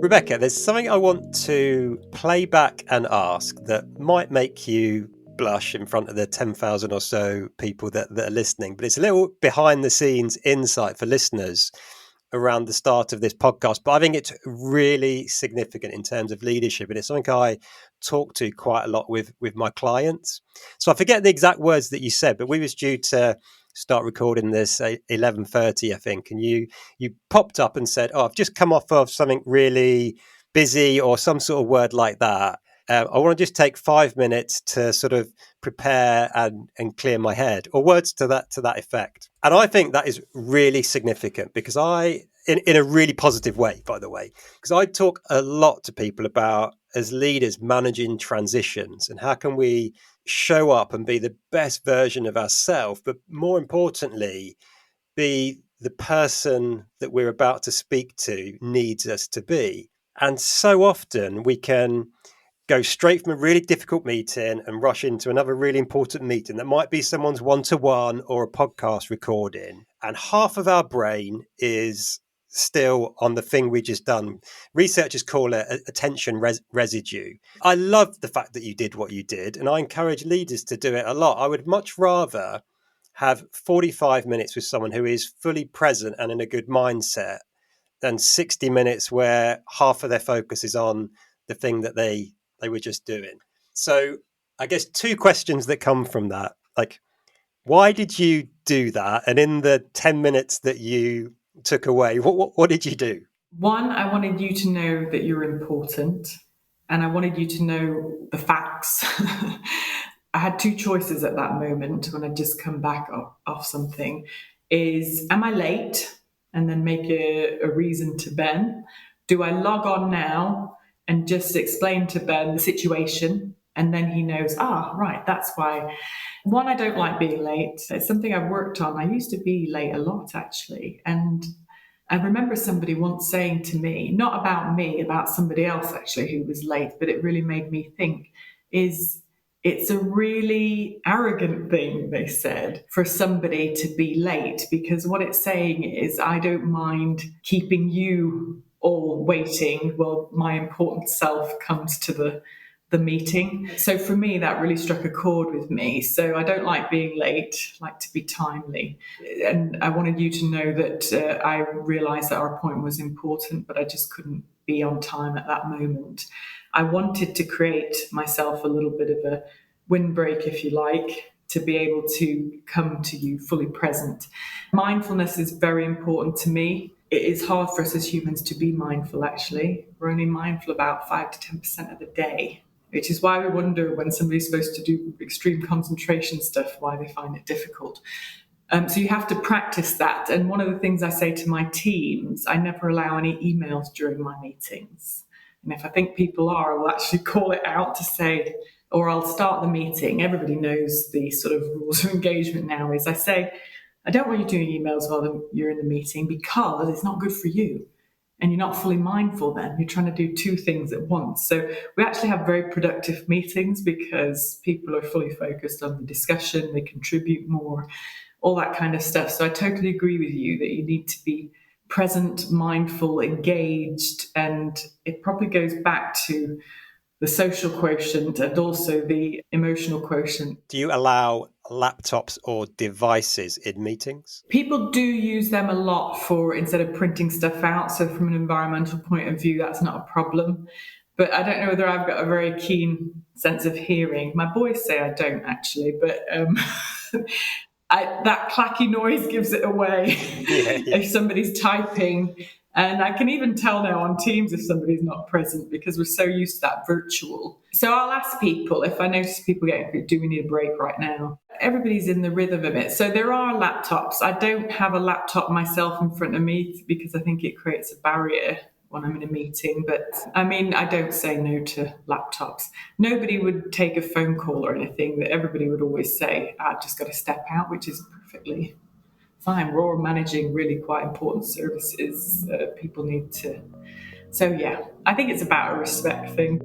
Rebekah, there's something I want to play back and ask that might make you blush in front of the 10,000 or so people that are listening, but it's a little behind the scenes insight for listeners around the start of this podcast. But I think it's really significant in terms of leadership, and it's something I talk to quite a lot with my clients. So I forget the exact words that you said, but we was due to start recording this at 11:30, I think, and you popped up and said, "Oh, I've just come off of something really busy," or some sort of word like that. I want to just take 5 minutes to sort of prepare and clear my head, or words to that effect. And I think that is really significant because in a really positive way, by the way, because I talk a lot to people about, as leaders, managing transitions and how can we show up and be the best version of ourselves, but more importantly, be the person that we're about to speak to needs us to be. And so often we can go straight from a really difficult meeting and rush into another really important meeting that might be someone's one-to-one or a podcast recording. And half of our brain is still on the thing we just done. Researchers call it attention residue. I love the fact that you did what you did, and I encourage leaders to do it a lot. I would much rather have 45 minutes with someone who is fully present and in a good mindset than 60 minutes where half of their focus is on the thing that they were just doing. So I guess two questions that come from that, like, why did you do that? And in the 10 minutes that you took away, what did you do? One, I wanted you to know that you're important, and I wanted you to know the facts. I had two choices at that moment when I'd just come back off something. Am I late? And then make a reason to Ben. Do I log on now and just explain to Ben the situation? And then he knows, right, that's why. One, I don't like being late. It's something I've worked on. I used to be late a lot, actually. And I remember somebody once saying to me, not about me, about somebody else actually who was late, but it really made me think, it's a really arrogant thing, they said, for somebody to be late, because what it's saying is, I don't mind keeping you all waiting while my important self comes to the meeting. So for me, that really struck a chord with me. So I don't like being late, I like to be timely. And I wanted you to know that I realised that our appointment was important, but I just couldn't be on time at that moment. I wanted to create myself a little bit of a windbreak, if you like, to be able to come to you fully present. Mindfulness is very important to me. It is hard for us as humans to be mindful, actually. We're only mindful about 5 to 10% of the day, which is why we wonder when somebody's supposed to do extreme concentration stuff, why they find it difficult. So you have to practice that. And one of the things I say to my teams, I never allow any emails during my meetings. And if I think people are, I will actually call it out to say, or I'll start the meeting. Everybody knows the sort of rules of engagement now is I say, I don't want you doing emails while you're in the meeting because it's not good for you. And you're not fully mindful then. You're trying to do two things at once. So we actually have very productive meetings because people are fully focused on the discussion, they contribute more, all that kind of stuff. So I totally agree with you that you need to be present, mindful, engaged, and it probably goes back to the social quotient and also the emotional quotient. Do you allow laptops or devices in meetings? People do use them a lot for instead of printing stuff out. So from an environmental point of view, that's not a problem. But I don't know whether I've got a very keen sense of hearing. My boys say I don't actually, but that clacky noise gives it away Yeah. if somebody's typing. And I can even tell now on Teams if somebody's not present because we're so used to that virtual. So I'll ask people if I notice people getting, do we need a break right now? Everybody's in the rhythm of it. So there are laptops. I don't have a laptop myself in front of me because I think it creates a barrier when I'm in a meeting. But I mean, I don't say no to laptops. Nobody would take a phone call or anything, that everybody would always say, I've just got to step out, which is perfectly fine. We're all managing really quite important services. People need to. So yeah, I think it's about a respect thing.